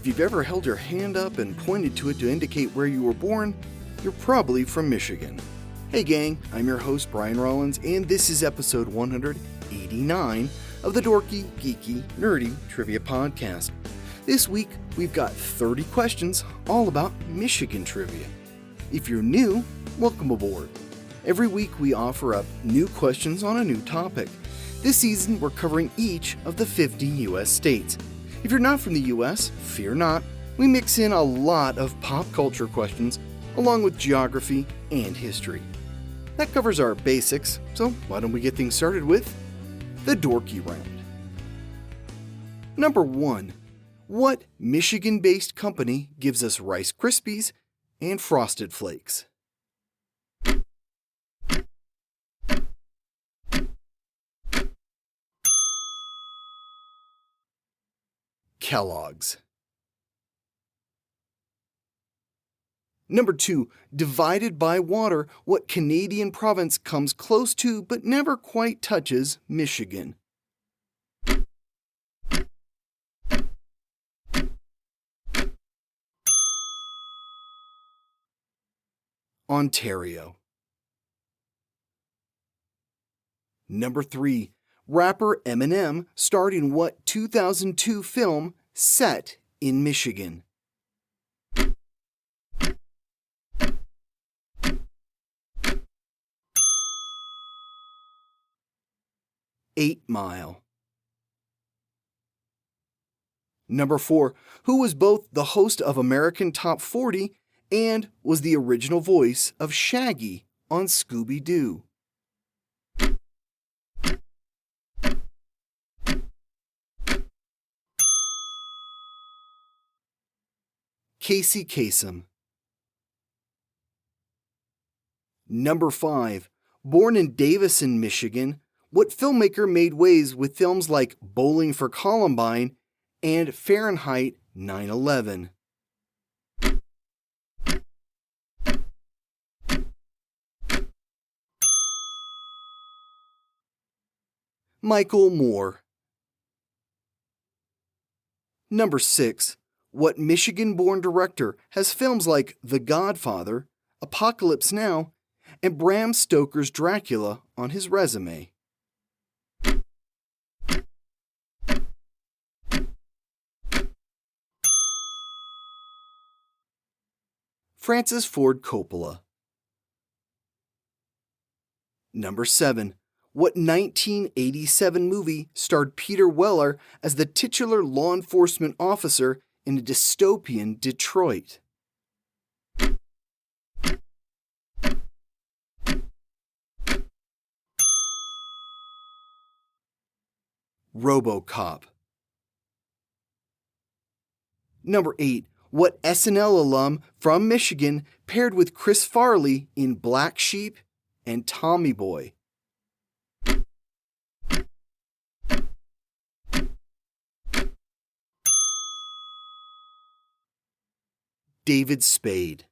If you've ever held your hand up and pointed to it to indicate where you were born, you're probably from Michigan. Hey gang, I'm your host Brian Rollins, and this is episode 189 of the Dorky, Geeky, Nerdy Trivia Podcast. This week, we've got 30 questions all about Michigan trivia. If you're new, welcome aboard. Every week we offer up new questions on a new topic. This season, we're covering each of the 50 U.S. states. If you're not from the U.S., fear not. We mix in a lot of pop culture questions, along with geography and history. That covers our basics, so why don't we get things started with the Dorky round. Number 1. What Michigan-based company gives us Rice Krispies and Frosted Flakes? Kellogg's. Number 2. Divided by water, what Canadian province comes close to but never quite touches Michigan? Ontario. Number 3. Rapper Eminem starred in what 2002 film set in Michigan? Eight Mile. Number 4. Who was both the host of American Top 40 and was the original voice of Shaggy on Scooby-Doo? Casey Kasem. Number 5. Born in Davison, Michigan, what filmmaker made waves with films like Bowling for Columbine and Fahrenheit 9/11? Michael Moore. Number 6. What Michigan-born director has films like The Godfather, Apocalypse Now, and Bram Stoker's Dracula on his resume? Francis Ford Coppola. Number 7. What 1987 movie starred Peter Weller as the titular law enforcement officer in a dystopian Detroit? RoboCop. Number 8. What SNL alum from Michigan paired with Chris Farley in Black Sheep and Tommy Boy? David Spade.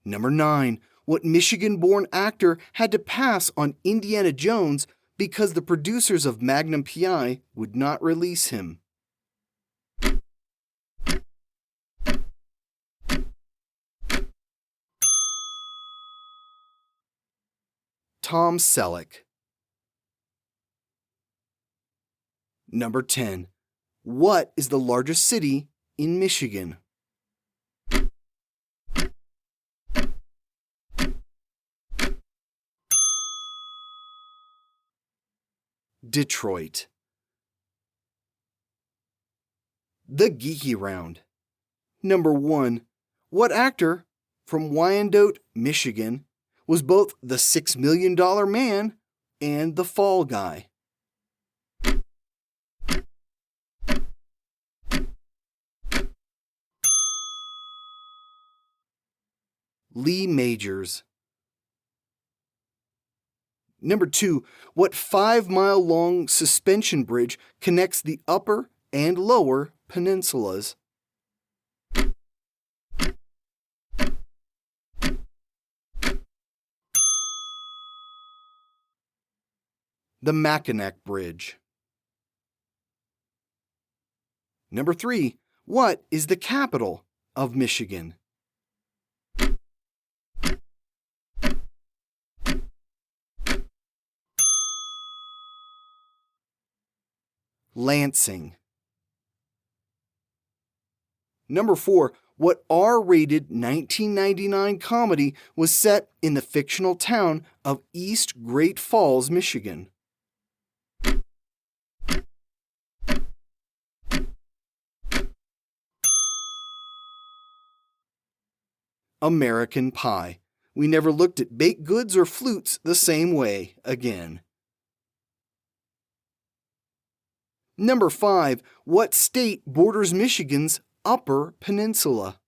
Number 9. What Michigan-born actor had to pass on Indiana Jones because the producers of Magnum P.I. would not release him? Tom Selleck. Number 10. What is the largest city in Michigan? Detroit. The Geeky round. Number 1. What actor from Wyandotte, Michigan, was both the $6 Million Man and the Fall Guy? Lee Majors. Number 2. What 5-mile-long suspension bridge connects the upper and lower peninsulas? The Mackinac Bridge. Number 3. What is the capital of Michigan? Lansing. Number 4. What R-rated 1999 comedy was set in the fictional town of East Great Falls, Michigan? American Pie. We never looked at baked goods or flutes the same way again. Number 5. What state borders Michigan's Upper Peninsula?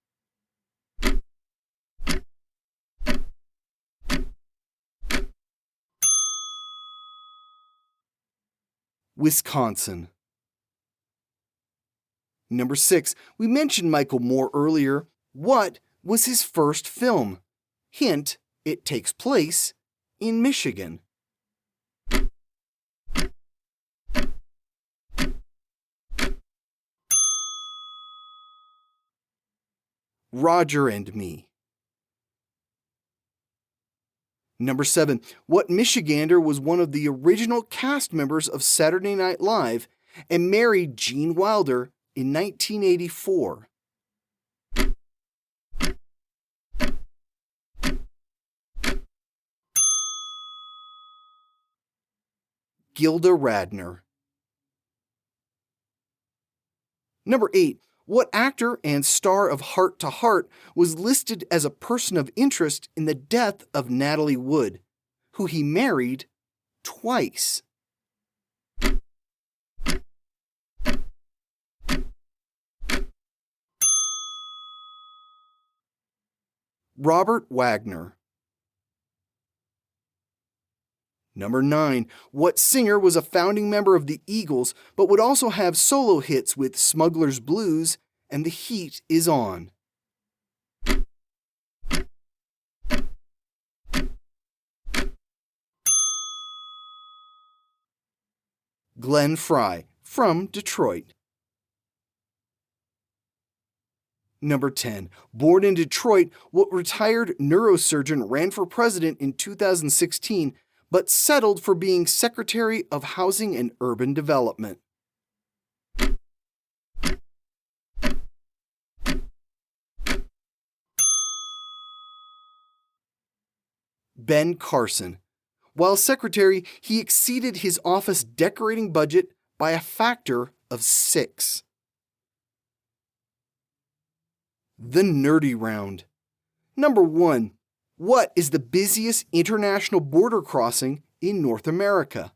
Wisconsin. Number 6. We mentioned Michael Moore earlier. What was his first film? Hint, it takes place in Michigan. Roger and Me. Number 7. What Michigander was one of the original cast members of Saturday Night Live and married Gene Wilder in 1984? Gilda Radner. Number 8. What actor and star of Heart to Heart was listed as a person of interest in the death of Natalie Wood, who he married twice? Robert Wagner. Number 9. What singer was a founding member of the Eagles but would also have solo hits with Smuggler's Blues and The Heat Is On? Glenn Frey, from Detroit. Number 10. Born in Detroit, what retired neurosurgeon ran for president in 2016 but settled for being Secretary of Housing and Urban Development? Ben Carson. While Secretary, he exceeded his office decorating budget by a factor of 6. The Nerdy Round. Number 1. What is the busiest international border crossing in North America?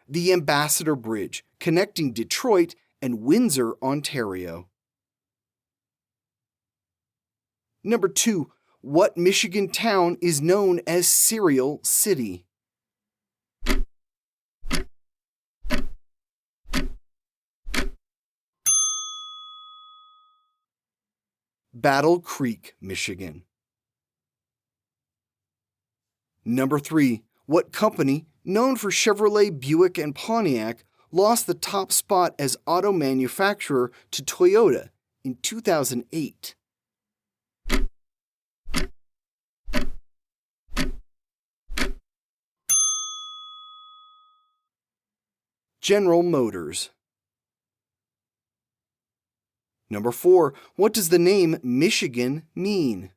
The Ambassador Bridge, connecting Detroit and Windsor, Ontario. Number 2. What Michigan town is known as Cereal City? Battle Creek, Michigan. Number 3. What company, known for Chevrolet, Buick, and Pontiac, lost the top spot as auto manufacturer to Toyota in 2008? General Motors. Number 4. What does the name Michigan mean?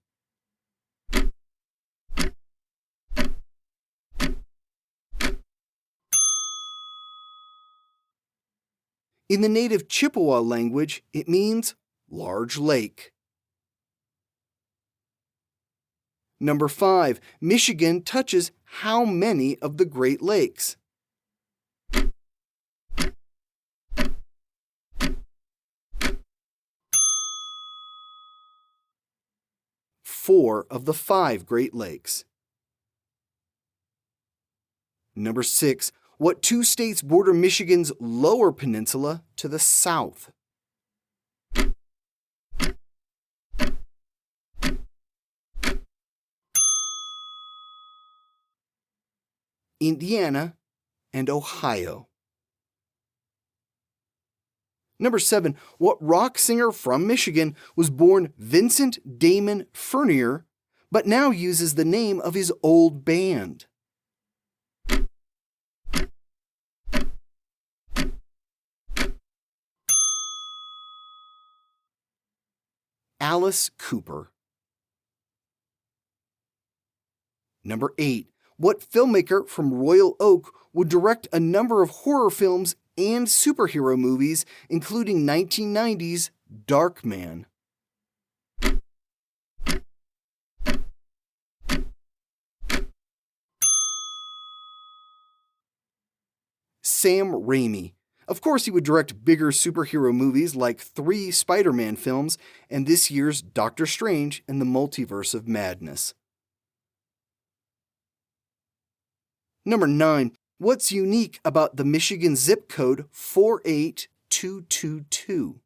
In the native Chippewa language, it means large lake. Number 5. Michigan touches how many of the Great Lakes? Four of the 5 Great Lakes. Number 6. What 2 states border Michigan's lower peninsula to the south? Indiana, and Ohio. Number 7. What rock singer from Michigan was born Vincent Damon Furnier, but now uses the name of his old band? Alice Cooper. Number 8. What filmmaker from Royal Oak would direct a number of horror films and superhero movies, including 1990's Darkman? Sam Raimi. Of course, he would direct bigger superhero movies like 3 Spider-Man films and this year's Doctor Strange and the Multiverse of Madness. Number 9. What's unique about the Michigan zip code 48222?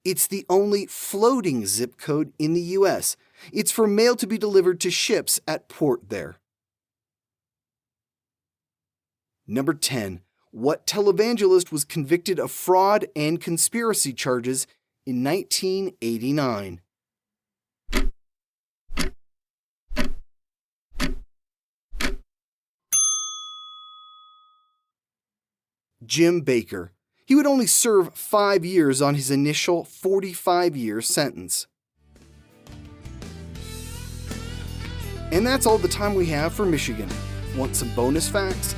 It's the only floating zip code in the U.S. It's for mail to be delivered to ships at port there. Number 10. What televangelist was convicted of fraud and conspiracy charges in 1989? Jim Bakker. He would only serve 5 years on his initial 45-year sentence. And that's all the time we have for Michigan. Want some bonus facts?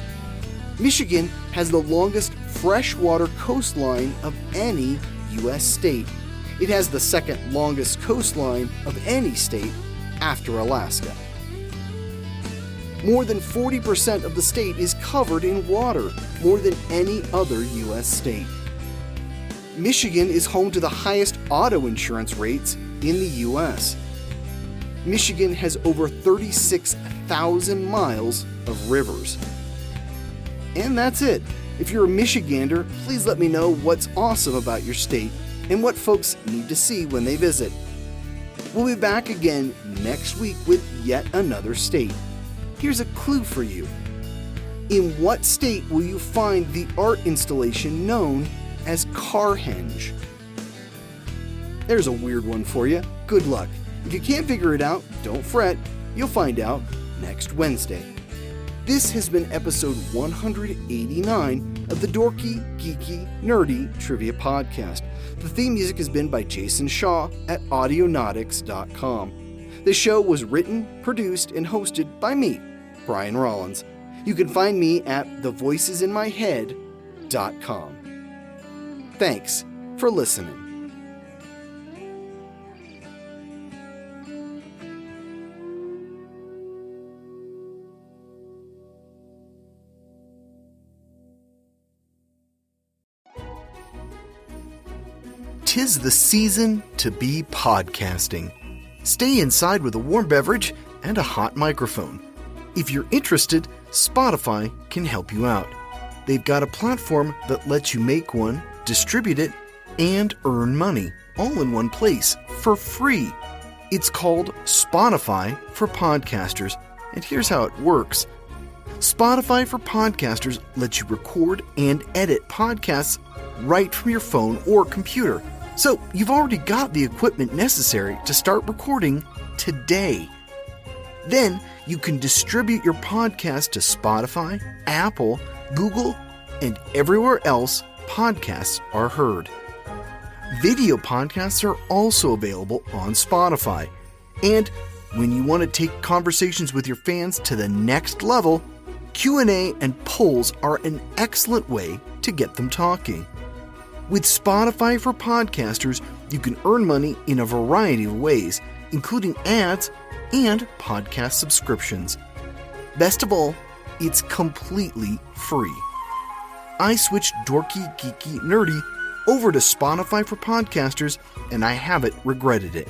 Michigan has the longest freshwater coastline of any U.S. state. It has the second longest coastline of any state after Alaska. More than 40% of the state is covered in water, more than any other U.S. state. Michigan is home to the highest auto insurance rates in the U.S. Michigan has over 36,000 miles of rivers. And that's it. If you're a Michigander, please let me know what's awesome about your state and what folks need to see when they visit. We'll be back again next week with yet another state. Here's a clue for you. In what state will you find the art installation known as Carhenge? There's a weird one for you. Good luck. If you can't figure it out, don't fret. You'll find out next Wednesday. This has been episode 189 of the Dorky, Geeky, Nerdy Trivia Podcast. The theme music has been by Jason Shaw at Audionautics.com. The show was written, produced, and hosted by me, Brian Rollins. You can find me at thevoicesinmyhead.com. Thanks for listening. Tis the season to be podcasting. Stay inside with a warm beverage and a hot microphone. If you're interested, Spotify can help you out. They've got a platform that lets you make one, distribute it, and earn money all in one place for free. It's called Spotify for Podcasters, and here's how it works. Spotify for Podcasters lets you record and edit podcasts right from your phone or computer. So you've already got the equipment necessary to start recording today. Then you can distribute your podcast to Spotify, Apple, Google, and everywhere else podcasts are heard. Video podcasts are also available on Spotify. And when you want to take conversations with your fans to the next level, Q&A and polls are an excellent way to get them talking. With Spotify for Podcasters, you can earn money in a variety of ways, including ads and podcast subscriptions. Best of all, it's completely free. I switched Dorky, Geeky, Nerdy over to Spotify for Podcasters, and I haven't regretted it.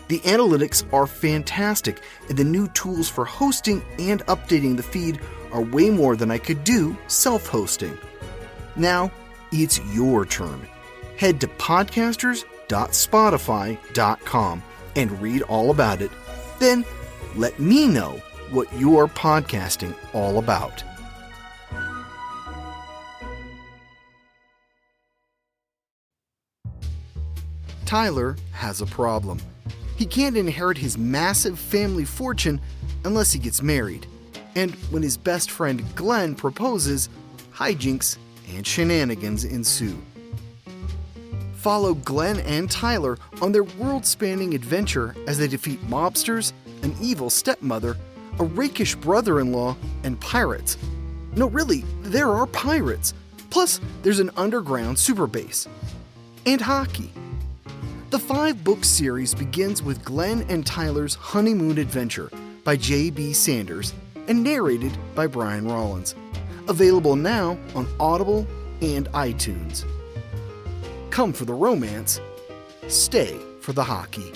The analytics are fantastic, and the new tools for hosting and updating the feed are way more than I could do self-hosting. Now, it's your turn. head to podcasters.spotify.com and read all about it. Then let me know what you're podcasting all about. Tyler has a problem. He can't inherit his massive family fortune unless he gets married. And when his best friend Glenn proposes, hijinks and shenanigans ensue. Follow Glenn and Tyler on their world-spanning adventure as they defeat mobsters, an evil stepmother, a rakish brother-in-law, and pirates. No, really, there are pirates. Plus, there's an underground super base. And hockey. The 5-book series begins with Glenn and Tyler's honeymoon adventure by J.B. Sanders and narrated by Brian Rollins. Available now on Audible and iTunes. Come for the romance, stay for the hockey.